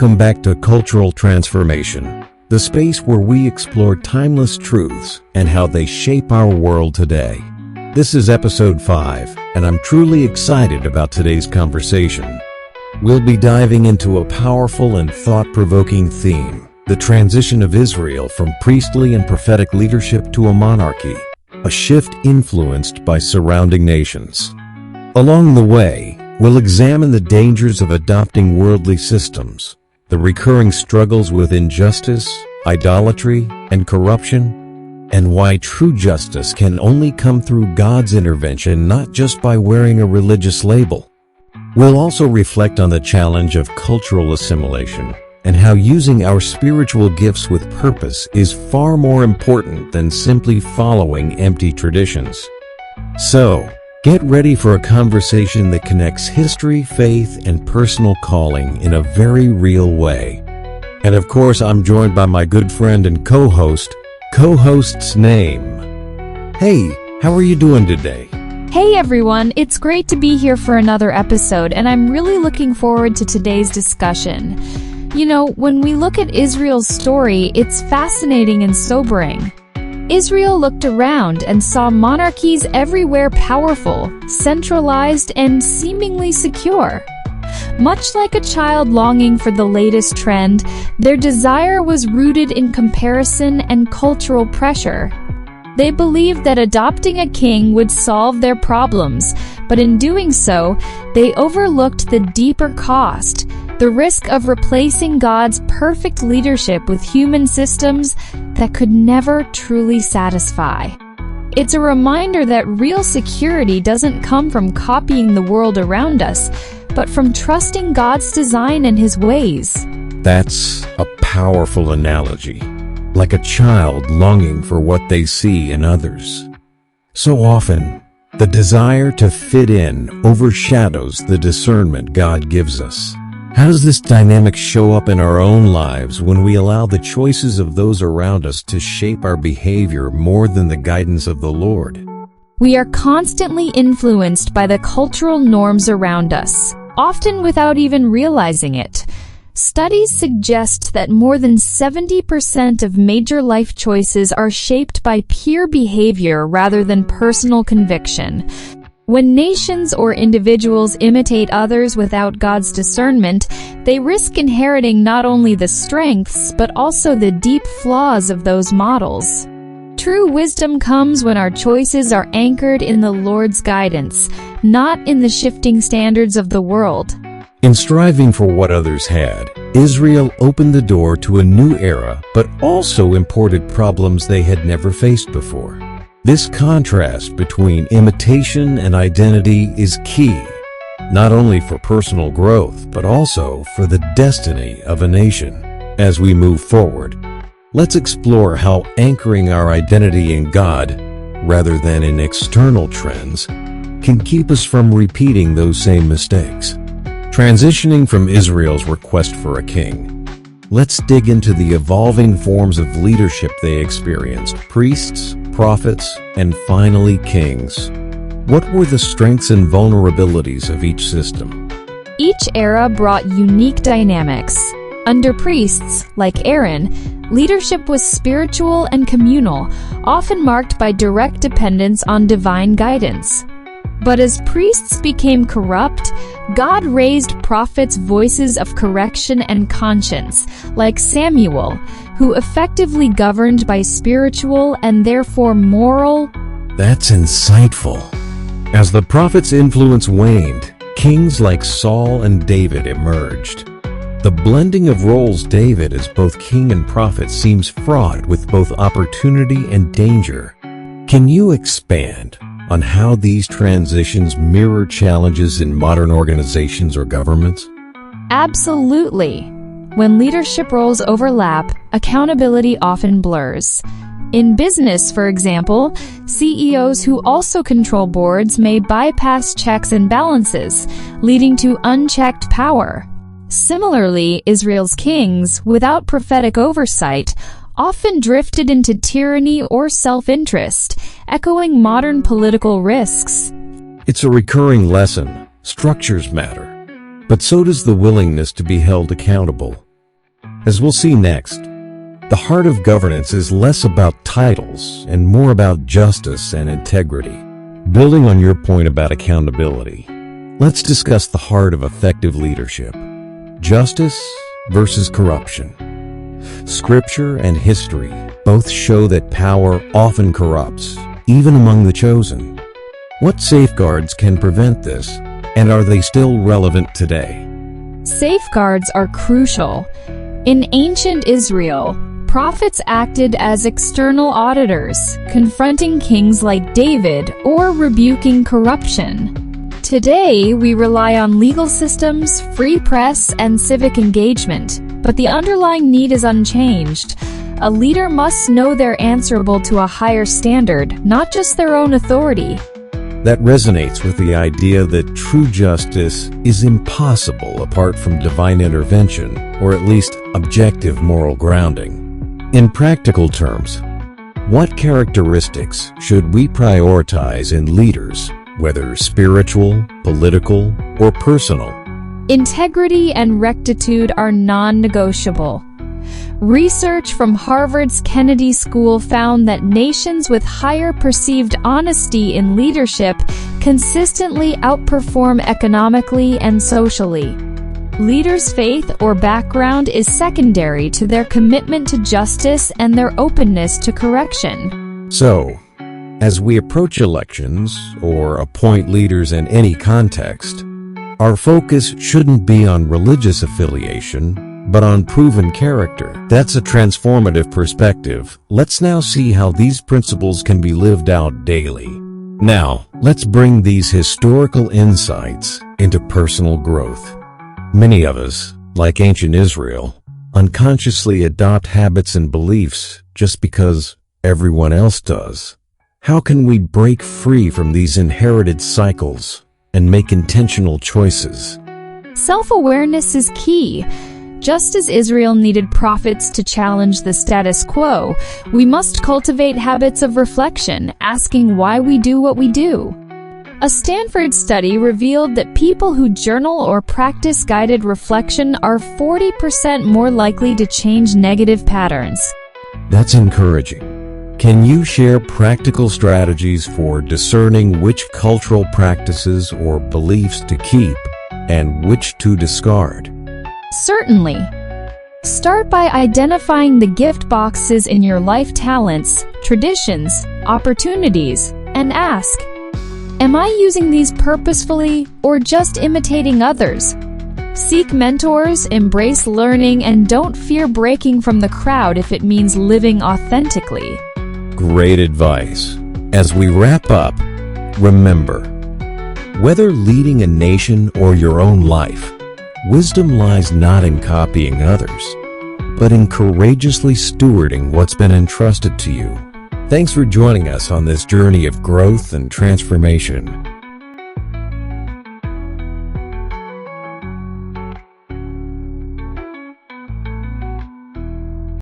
welcome back to Cultural Transformation, the space where we explore timeless truths and how they shape our world today. This is episode 5, and I'm truly excited about today's conversation. We'll be diving into a powerful and thought-provoking theme, the transition of Israel from priestly and prophetic leadership to a monarchy, a shift influenced by surrounding nations. Along the way, we'll examine the dangers of adopting worldly systems, the recurring struggles with injustice, idolatry, and corruption, and why true justice can only come through God's intervention, not just by wearing a religious label. We'll also reflect on the challenge of cultural assimilation and how using our spiritual gifts with purpose is far more important than simply following empty traditions. So, get ready for a conversation that connects history, faith, and personal calling in a very real way. And of course, I'm joined by my good friend and co-host's name. Hey, how are you doing today? Hey everyone, it's great to be here for another episode, and I'm really looking forward to today's discussion. You know, when we look at Israel's story, it's fascinating and sobering. Israel looked around and saw monarchies everywhere powerful, centralized, and seemingly secure. Much like a child longing for the latest trend, their desire was rooted in comparison and cultural pressure. They believed that adopting a king would solve their problems, but in doing so, they overlooked the deeper cost, the risk of replacing God's perfect leadership with human systems that could never truly satisfy. It's a reminder that real security doesn't come from copying the world around us, but from trusting God's design and His ways. That's a powerful analogy, like a child longing for what they see in others. So often, the desire to fit in overshadows the discernment God gives us. How does this dynamic show up in our own lives when we allow the choices of those around us to shape our behavior more than the guidance of the Lord? We are constantly influenced by the cultural norms around us, often without even realizing it. Studies suggest that more than 70% of major life choices are shaped by peer behavior rather than personal conviction. When nations or individuals imitate others without God's discernment, they risk inheriting not only the strengths but also the deep flaws of those models. True wisdom comes when our choices are anchored in the Lord's guidance, not in the shifting standards of the world. In striving for what others had, Israel opened the door to a new era, but also imported problems they had never faced before. This contrast between imitation and identity is key, not only for personal growth, but also for the destiny of a nation. As we move forward, let's explore how anchoring our identity in God, rather than in external trends, can keep us from repeating those same mistakes. Transitioning from Israel's request for a king, let's dig into the evolving forms of leadership they experienced: priests, prophets, and finally kings. What were the strengths and vulnerabilities of each system? Each era brought unique dynamics. Under priests, like Aaron, leadership was spiritual and communal, often marked by direct dependence on divine guidance. But as priests became corrupt, God raised prophets' voices of correction and conscience, like Samuel, who effectively governed by spiritual and therefore moral. That's insightful. As the prophets' influence waned, kings like Saul and David emerged. The blending of roles David as both king and prophet seems fraught with both opportunity and danger. Can you expand on how these transitions mirror challenges in modern organizations or governments? Absolutely. When leadership roles overlap, accountability often blurs. In business, for example, CEOs who also control boards may bypass checks and balances, leading to unchecked power. Similarly, Israel's kings, without prophetic oversight, often drifted into tyranny or self-interest, echoing modern political risks. It's a recurring lesson. Structures matter, but so does the willingness to be held accountable. As we'll see next, the heart of governance is less about titles and more about justice and integrity. Building on your point about accountability, let's discuss the heart of effective leadership: justice versus corruption. Scripture and history both show that power often corrupts, even among the chosen. What safeguards can prevent this, and are they still relevant today? Safeguards are crucial. In ancient Israel, prophets acted as external auditors, confronting kings like David or rebuking corruption. Today, we rely on legal systems, free press, and civic engagement, but the underlying need is unchanged. A leader must know they're answerable to a higher standard, not just their own authority. That resonates with the idea that true justice is impossible apart from divine intervention, or at least objective moral grounding. In practical terms, what characteristics should we prioritize in leaders, whether spiritual, political, or personal? Integrity and rectitude are non-negotiable. Research from Harvard's Kennedy School found that nations with higher perceived honesty in leadership consistently outperform economically and socially. Leaders' faith or background is secondary to their commitment to justice and their openness to correction. So, as we approach elections or appoint leaders in any context, our focus shouldn't be on religious affiliation, but on proven character. That's a transformative perspective. Let's now see how these principles can be lived out daily. Now, let's bring these historical insights into personal growth. Many of us, like ancient Israel, unconsciously adopt habits and beliefs just because everyone else does. How can we break free from these inherited cycles and make intentional choices? Self-awareness is key. Just as Israel needed prophets to challenge the status quo, we must cultivate habits of reflection, asking why we do what we do. A Stanford study revealed that people who journal or practice guided reflection are 40% more likely to change negative patterns. That's encouraging. Can you share practical strategies for discerning which cultural practices or beliefs to keep and which to discard? Certainly. Start by identifying the gift boxes in your life: talents, traditions, opportunities, and ask, am I using these purposefully or just imitating others? Seek mentors, embrace learning, and don't fear breaking from the crowd if it means living authentically. Great advice. As we wrap up, remember, whether leading a nation or your own life, wisdom lies not in copying others, but in courageously stewarding what's been entrusted to you. Thanks for joining us on this journey of growth and transformation.